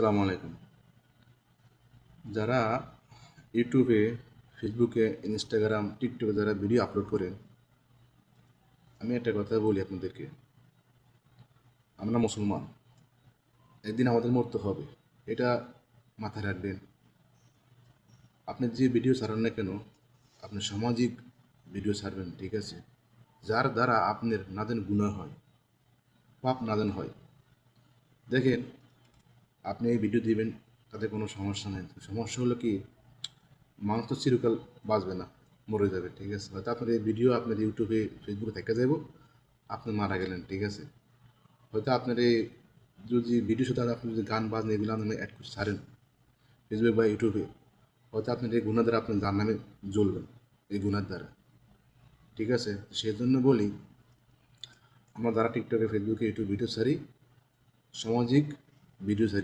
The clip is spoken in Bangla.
আসসালামু আলাইকুম। যারা ইউটিউবে, ফেসবুকে, ইনস্টাগ্রাম, টিকটকে যারা ভিডিও আপলোড করেন, আমি একটা কথা বলি আপনাদেরকে। আমরা মুসলমান, একদিন আমাদের মরতে হবে, এটা মাথায় রাখবেন। আপনি যে ভিডিও ছাড়েন না কেন, আপনি সামাজিক ভিডিও ছাড়বেন, ঠিক আছে? যার দ্বারা আপনার নাদেন গুনাহ হয়, পাপ নাদেন হয়। দেখেন, আপনি এই ভিডিও দিবেন, তাতে কোনো সমস্যা নেই। সমস্যা হলো কি, মানুষ তো চিরকাল বাঁচবে না, মরে যাবে, ঠিক আছে? হয়তো আপনার এই ভিডিও আপনার ইউটিউবে, ফেসবুকে থেকে যাব, আপনি মারা গেলেন, ঠিক আছে? হয়তো আপনার এই যদি ভিডিও সাথে আপনি যদি গান বাজনা এগুলো আপনি অ্যাড করে ছাড়েন ফেসবুক বা ইউটিউবে, হয়তো আপনার এই গুণার দ্বারা আপনার যার নামে জ্বলবেন, এই গুণার দ্বারা, ঠিক আছে? সেই জন্য বলি, আমরা যারা টিকটকে, ফেসবুকে, ইউটিউব ভিডিও ছাড়ি, সামাজিক ভিডিও ছাড়ি।